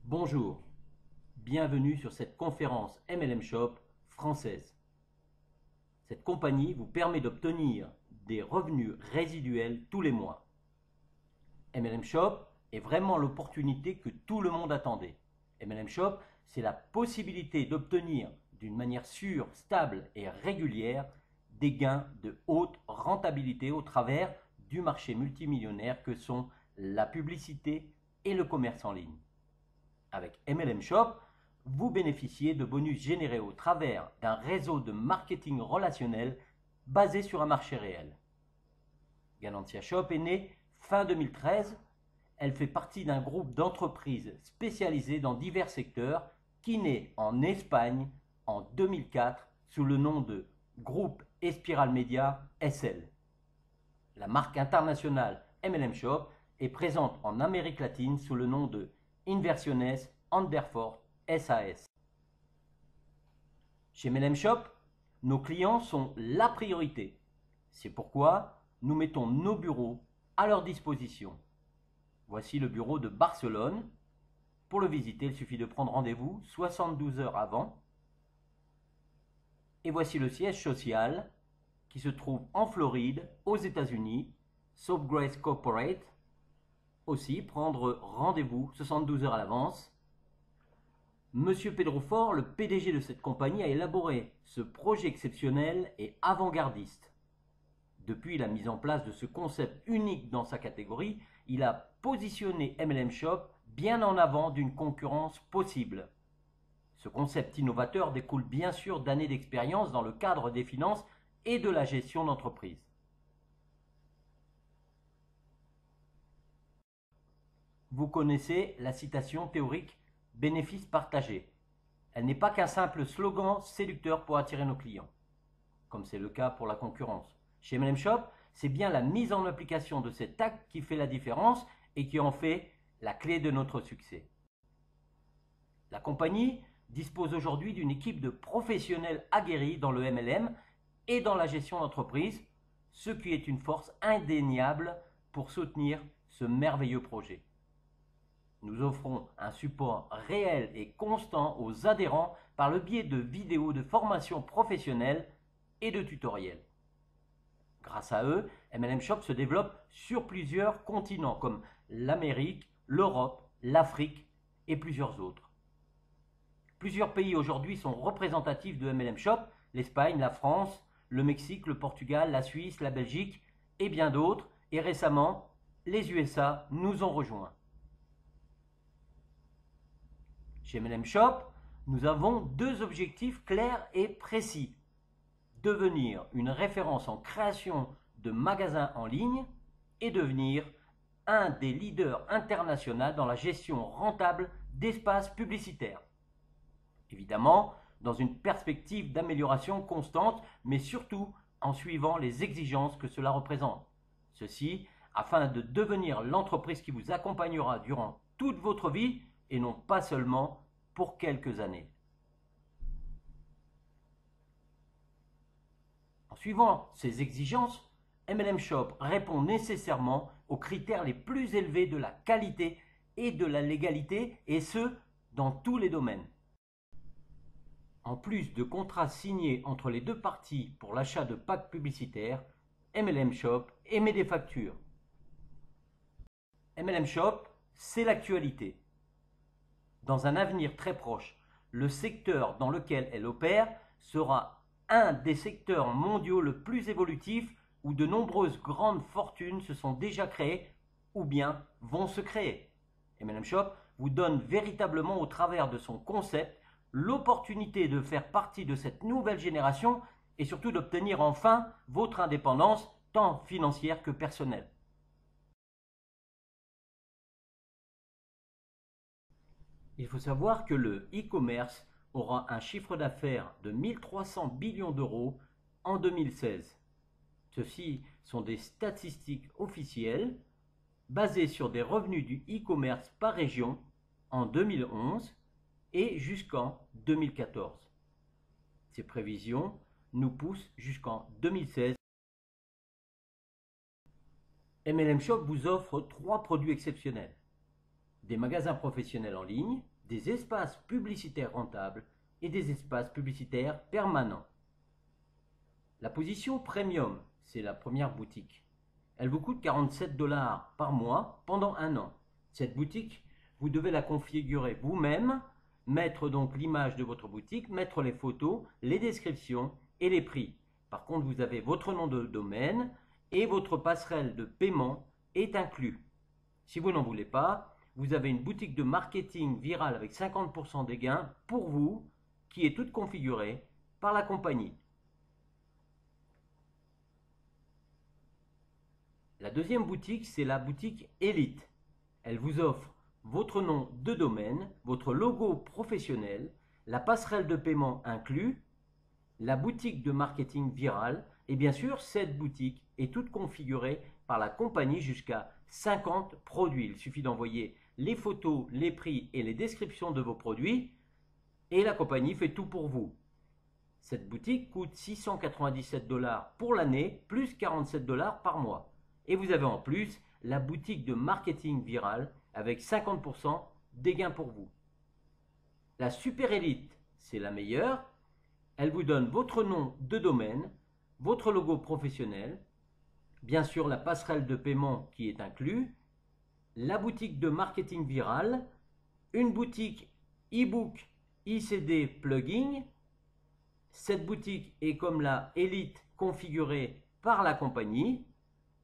Bonjour, bienvenue sur cette conférence MLM Shop française. Cette compagnie vous permet d'obtenir des revenus résiduels tous les mois. MLM Shop est vraiment l'opportunité que tout le monde attendait. MLM Shop, c'est la possibilité d'obtenir d'une manière sûre, stable et régulière des gains de haute rentabilité au travers du marché multimillionnaire que sont la publicité et le commerce en ligne. Avec MLM Shop, vous bénéficiez de bonus générés au travers d'un réseau de marketing relationnel basé sur un marché réel. Galantia Shop est née fin 2013. Elle fait partie d'un groupe d'entreprises spécialisées dans divers secteurs qui naît en Espagne en 2004 sous le nom de Groupe Espiral Media SL. La marque internationale MLM Shop est présente en Amérique latine sous le nom de Inversiones Anderfort SAS. Chez MLM Shop, nos clients sont la priorité. C'est pourquoi nous mettons nos bureaux à leur disposition. Voici le bureau de Barcelone. Pour le visiter, il suffit de prendre rendez-vous 72 heures avant. Et voici le siège social qui se trouve en Floride, aux États-Unis, Soapgrace Corporate. Aussi, prendre rendez-vous 72 heures à l'avance. Monsieur Pedro Fort, le PDG de cette compagnie, a élaboré ce projet exceptionnel et avant-gardiste. Depuis la mise en place de ce concept unique dans sa catégorie, il a positionné MLM Shop bien en avant d'une concurrence possible. Ce concept innovateur découle bien sûr d'années d'expérience dans le cadre des finances et de la gestion d'entreprise. Vous connaissez la citation théorique « bénéfice partagé ». Elle n'est pas qu'un simple slogan séducteur pour attirer nos clients, comme c'est le cas pour la concurrence. Chez MLM Shop, c'est bien la mise en application de cet acte qui fait la différence et qui en fait la clé de notre succès. La compagnie dispose aujourd'hui d'une équipe de professionnels aguerris dans le MLM et dans la gestion d'entreprise, ce qui est une force indéniable pour soutenir ce merveilleux projet. Nous offrons un support réel et constant aux adhérents par le biais de vidéos de formation professionnelle et de tutoriels. Grâce à eux, MLM Shop se développe sur plusieurs continents comme l'Amérique, l'Europe, l'Afrique et plusieurs autres. Plusieurs pays aujourd'hui sont représentatifs de MLM Shop, l'Espagne, la France, le Mexique, le Portugal, la Suisse, la Belgique et bien d'autres. Et récemment, les USA nous ont rejoints. Chez MLM Shop, nous avons deux objectifs clairs et précis. Devenir une référence en création de magasins en ligne et devenir un des leaders internationaux dans la gestion rentable d'espaces publicitaires. Évidemment, dans une perspective d'amélioration constante, mais surtout en suivant les exigences que cela représente. Ceci afin de devenir l'entreprise qui vous accompagnera durant toute votre vie et non pas seulement pour quelques années. En suivant ces exigences, MLM Shop répond nécessairement aux critères les plus élevés de la qualité et de la légalité, et ce, dans tous les domaines. En plus de contrats signés entre les deux parties pour l'achat de packs publicitaires, MLM Shop émet des factures. MLM Shop, c'est l'actualité. Dans un avenir très proche, le secteur dans lequel elle opère sera un des secteurs mondiaux le plus évolutif où de nombreuses grandes fortunes se sont déjà créées ou bien vont se créer. MLM Shop vous donne véritablement au travers de son concept l'opportunité de faire partie de cette nouvelle génération et surtout d'obtenir enfin votre indépendance tant financière que personnelle. Il faut savoir que le e-commerce aura un chiffre d'affaires de 1300 billions d'euros en 2016. Ceci sont des statistiques officielles basées sur des revenus du e-commerce par région en 2011 et jusqu'en 2014. Ces prévisions nous poussent jusqu'en 2016. MLM Shop vous offre 3 produits exceptionnels. Des magasins professionnels en ligne, des espaces publicitaires rentables et des espaces publicitaires permanents. La position Premium, c'est la première boutique. Elle vous coûte 47 $ par mois pendant un an. Cette boutique, vous devez la configurer vous-même, mettre donc l'image de votre boutique, mettre les photos, les descriptions et les prix. Par contre, vous avez votre nom de domaine et votre passerelle de paiement est inclus. Si vous n'en voulez pas, vous avez une boutique de marketing virale avec 50% des gains pour vous, qui est toute configurée par la compagnie. La deuxième boutique, c'est la boutique Elite. Elle vous offre votre nom de domaine, votre logo professionnel, la passerelle de paiement inclus, la boutique de marketing viral et bien sûr, cette boutique est toute configurée par la compagnie jusqu'à 50 produits. Il suffit d'envoyer les photos, les prix et les descriptions de vos produits et la compagnie fait tout pour vous. Cette boutique coûte 697 $ pour l'année plus 47 $ par mois. Et vous avez en plus la boutique de marketing viral avec 50% des gains pour vous. La Super Elite, c'est la meilleure. Elle vous donne votre nom de domaine, votre logo professionnel, bien sûr la passerelle de paiement qui est inclus, la boutique de marketing viral, une boutique e-book ICD plugin. Cette boutique est comme la Elite configurée par la compagnie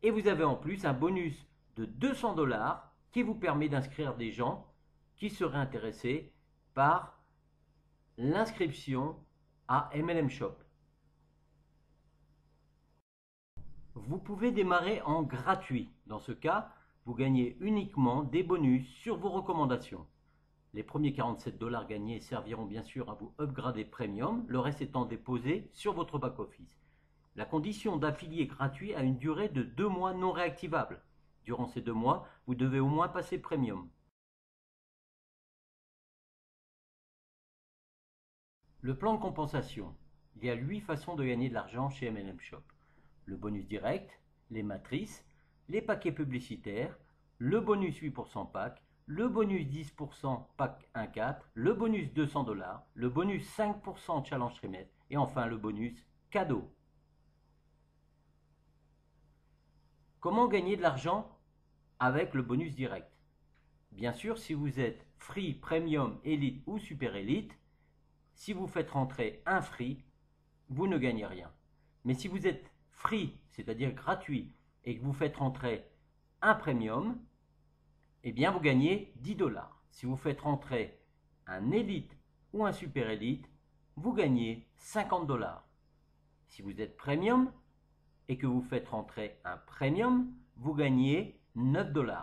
et vous avez en plus un bonus de 200 $ qui vous permet d'inscrire des gens qui seraient intéressés par l'inscription à MLM Shop. Vous pouvez démarrer en gratuit. Dans ce cas, vous gagnez uniquement des bonus sur vos recommandations. Les premiers 47 $ gagnés serviront bien sûr à vous upgrader Premium, le reste étant déposé sur votre back-office. La condition d'affilié gratuit a une durée de 2 mois non réactivable. Durant ces 2 mois, vous devez au moins passer Premium. Le plan de compensation. Il y a 8 façons de gagner de l'argent chez MLM Shop. Le bonus direct, les matrices, les paquets publicitaires, le bonus 8% pack, le bonus 10% pack 1-4, le bonus 200 $, le bonus 5% challenge trimestre et enfin le bonus cadeau. Comment gagner de l'argent avec le bonus direct? Bien sûr, si vous êtes free, premium, elite ou super elite, si vous faites rentrer un free, vous ne gagnez rien. Mais si vous êtes free, c'est-à-dire gratuit, et que vous faites rentrer un premium, eh bien vous gagnez 10 $. Si vous faites rentrer un élite ou un super élite, vous gagnez 50 $. Si vous êtes premium et que vous faites rentrer un premium, vous gagnez 9 $.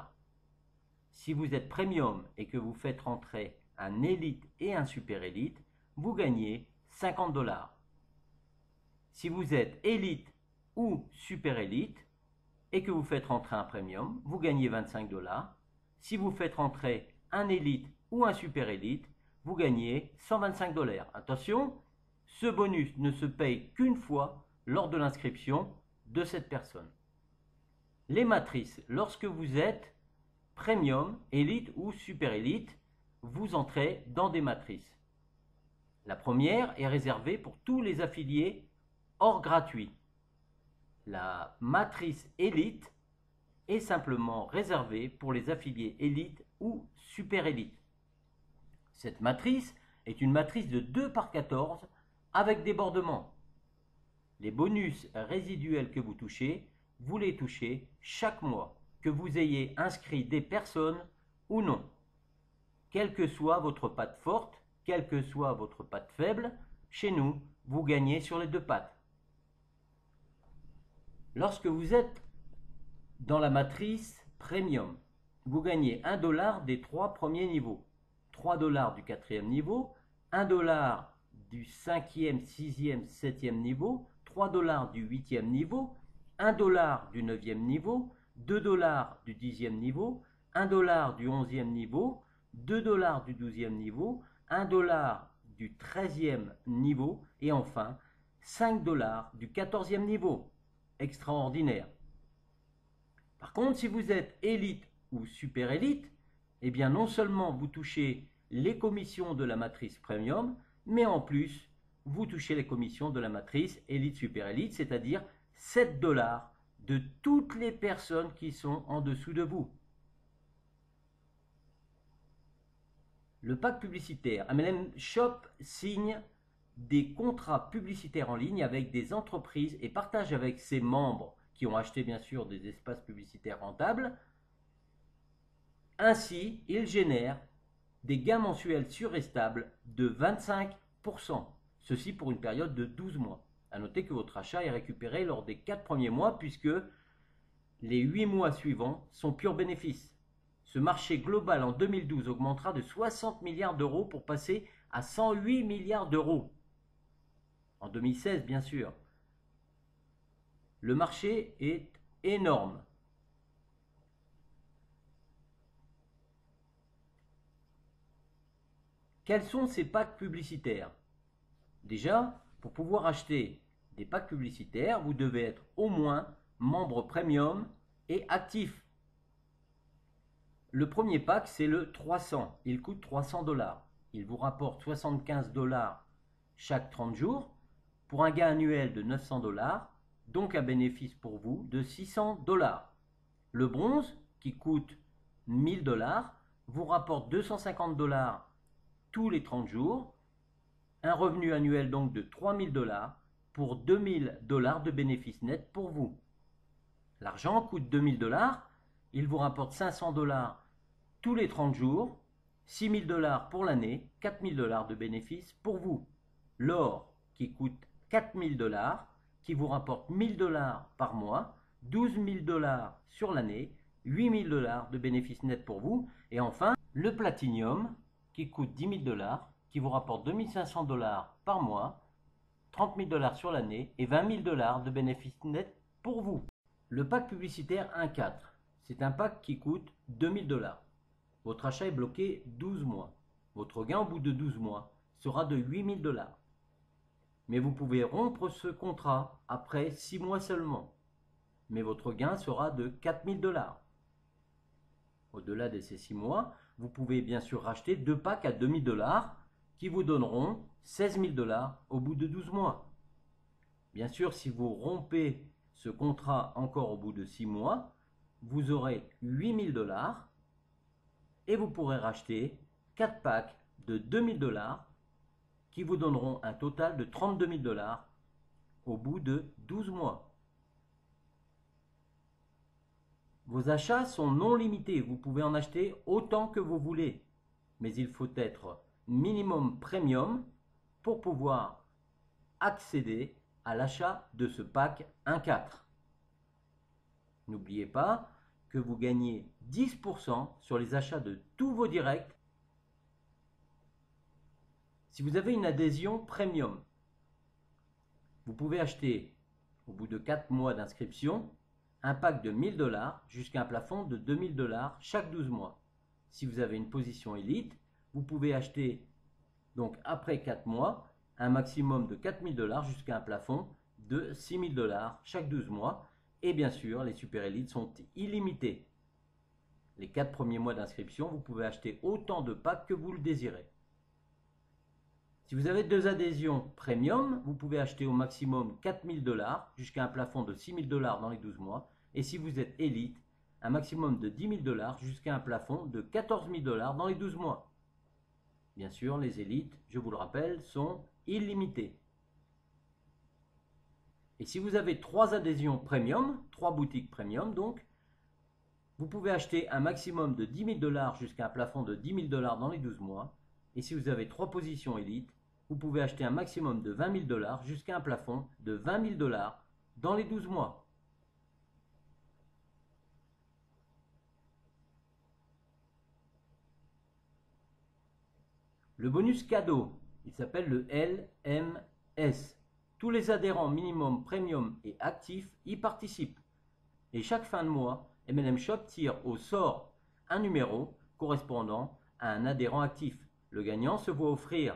Si vous êtes premium et que vous faites rentrer un élite et un super élite, vous gagnez 50 $. Si vous êtes élite ou super élite et que vous faites rentrer un premium, vous gagnez 25 $. Si vous faites rentrer un élite ou un super élite, vous gagnez 125 $. Attention, ce bonus ne se paye qu'une fois lors de l'inscription de cette personne. Les matrices, lorsque vous êtes premium, élite ou super élite, vous entrez dans des matrices. La première est réservée pour tous les affiliés hors gratuit. La matrice élite est simplement réservée pour les affiliés élite ou super élite. Cette matrice est une matrice de 2 par 14 avec débordement. Les bonus résiduels que vous touchez, vous les touchez chaque mois, que vous ayez inscrit des personnes ou non. Quelle que soit votre patte forte, quelle que soit votre patte faible, chez nous, vous gagnez sur les 2 pattes. Lorsque vous êtes dans la matrice Premium, vous gagnez 1 $ des 3 premiers niveaux, 3 $ du 4e niveau, 1 $ du 5e, 6e, 7e niveau, 3 $ du 8e niveau, 1 $ du 9e niveau, 2 $ du 10e niveau, 1 $ du 11e niveau, 2 $ du 12e niveau, 1 $ du 13e niveau et enfin 5 $ du 14e niveau. Extraordinaire. Par contre, si vous êtes élite ou super élite, eh bien non seulement vous touchez les commissions de la matrice premium, mais en plus, vous touchez les commissions de la matrice Elite Super Elite, c'est-à-dire 7 $ de toutes les personnes qui sont en dessous de vous. Le pack publicitaire. MLM Shop signe des contrats publicitaires en ligne avec des entreprises et partage avec ses membres qui ont acheté bien sûr des espaces publicitaires rentables. Ainsi, il génère des gains mensuels sûrs et stables de 25%. Ceci pour une période de 12 mois. A noter que votre achat est récupéré lors des 4 premiers mois puisque les 8 mois suivants sont purs bénéfices. Ce marché global en 2012 augmentera de 60 milliards d'euros pour passer à 108 milliards d'euros. En 2016, bien sûr. Le marché est énorme. Quels sont ces packs publicitaires? Déjà, pour pouvoir acheter des packs publicitaires, vous devez être au moins membre premium et actif. Le premier pack, c'est le 300. Il coûte 300 $. Il vous rapporte 75 $ chaque 30 jours pour un gain annuel de 900 $, donc un bénéfice pour vous de 600 $. Le bronze, qui coûte 1000 $, vous rapporte 250 $ tous les 30 jours, un revenu annuel donc de 3000 $ pour 2000 $ de bénéfices nets pour vous. L'argent coûte 2000 $, il vous rapporte 500 $ tous les 30 jours, 6000 $ pour l'année, 4000 $ de bénéfices pour vous. L'or qui coûte 4000 $, qui vous rapporte 1000 $ par mois, 12 000 $ sur l'année, 8000 $ de bénéfices nets pour vous. Et enfin, le platinium qui coûte 10 000 $, qui vous rapporte 2500 $ par mois, 30 000 $ sur l'année et 20 000 $ de bénéfices nets pour vous. Le pack publicitaire 1.4, c'est un pack qui coûte 2000 $. Votre achat est bloqué 12 mois. Votre gain au bout de 12 mois sera de 8000 $. Mais vous pouvez rompre ce contrat après 6 mois seulement. Mais votre gain sera de 4000 $. Au-delà de ces 6 mois, vous pouvez bien sûr racheter 2 packs à 2000 $ qui vous donneront 16 000 $ au bout de 12 mois. Bien sûr, si vous rompez ce contrat encore au bout de 6 mois, vous aurez 8000 $ et vous pourrez racheter 4 packs de 2000 $ qui vous donneront un total de 32 000 $ au bout de 12 mois. Vos achats sont non limités, vous pouvez en acheter autant que vous voulez, mais il faut être minimum premium pour pouvoir accéder à l'achat de ce pack 1.4. N'oubliez pas que vous gagnez 10% sur les achats de tous vos directs si vous avez une adhésion premium. Vous pouvez acheter au bout de 4 mois d'inscription un pack de 1000 $ jusqu'à un plafond de 2000 $ chaque 12 mois. Si vous avez une position élite, vous pouvez acheter donc après 4 mois un maximum de 4000 $ jusqu'à un plafond de 6000 $ chaque 12 mois. Et bien sûr, les super élites sont illimités. Les 4 premiers mois d'inscription, vous pouvez acheter autant de packs que vous le désirez. Si vous avez 2 adhésions premium, vous pouvez acheter au maximum 4000 $ jusqu'à un plafond de 6000 $ dans les 12 mois. Et si vous êtes élite, un maximum de 10 000 $ jusqu'à un plafond de 14 000 $ dans les 12 mois. Bien sûr, les élites, je vous le rappelle, sont illimitées. Et si vous avez 3 adhésions premium, 3 boutiques premium donc, vous pouvez acheter un maximum de 10 000 $ jusqu'à un plafond de 10 000 $ dans les 12 mois. Et si vous avez 3 positions élites, vous pouvez acheter un maximum de 20 000 $ jusqu'à un plafond de 20 000 $ dans les 12 mois. Le bonus cadeau, il s'appelle le LMS. Tous les adhérents minimum, premium et actifs y participent. Et chaque fin de mois, MLM Shop tire au sort un numéro correspondant à un adhérent actif. Le gagnant se voit offrir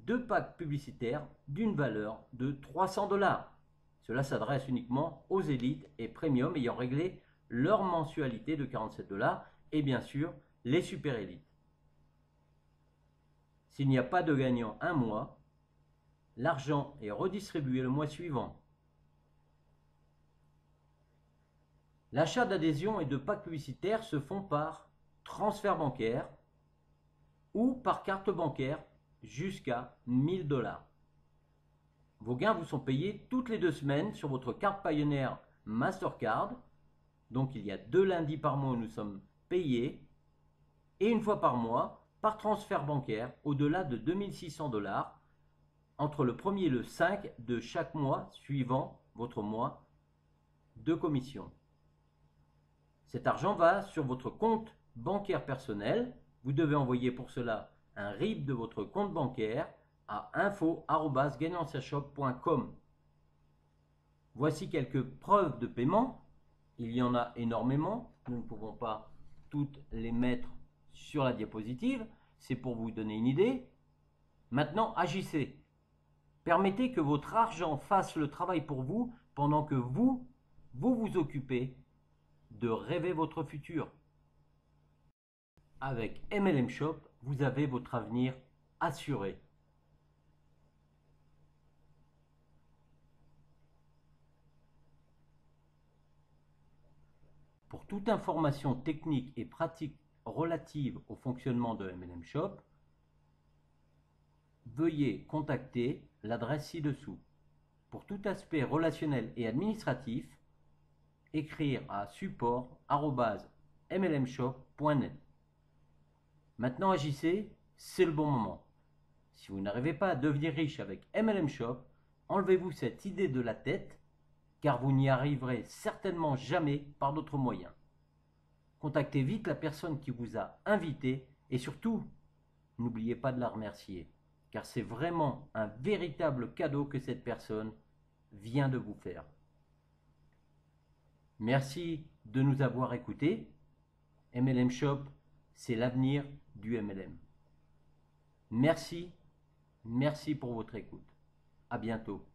2 packs publicitaires d'une valeur de 300 $. Cela s'adresse uniquement aux élites et premium ayant réglé leur mensualité de 47 $ et bien sûr les super élites. S'il n'y a pas de gagnant un mois, l'argent est redistribué le mois suivant. L'achat d'adhésions et de packs publicitaires se font par transfert bancaire ou par carte bancaire jusqu'à 1000 $. Vos gains vous sont payés toutes les 2 semaines sur votre carte Payoneer Mastercard. Donc il y a 2 lundis par mois où nous sommes payés et une fois par mois par transfert bancaire au-delà de 2600 $ entre le 1er et le 5 de chaque mois suivant votre mois de commission. Cet argent va sur votre compte bancaire personnel. Vous devez envoyer pour cela un RIB de votre compte bancaire à info@gainanciashop.com. Voici quelques preuves de paiement. Il y en a énormément. Nous ne pouvons pas toutes les mettre sur la diapositive. C'est pour vous donner une idée. Maintenant, agissez. Permettez que votre argent fasse le travail pour vous pendant que vous vous occupez de rêver votre futur. Avec MLM Shop, vous avez votre avenir assuré. Pour toute information technique et pratique relative au fonctionnement de MLM Shop, veuillez contacter l'adresse ci-dessous. Pour tout aspect relationnel et administratif, écrire à support@mlmshop.net. Maintenant agissez, c'est le bon moment. Si vous n'arrivez pas à devenir riche avec MLM Shop, enlevez-vous cette idée de la tête, car vous n'y arriverez certainement jamais par d'autres moyens. Contactez vite la personne qui vous a invité et surtout, n'oubliez pas de la remercier, car c'est vraiment un véritable cadeau que cette personne vient de vous faire. Merci de nous avoir écoutés. MLM Shop, c'est l'avenir du MLM. Merci pour votre écoute. À bientôt.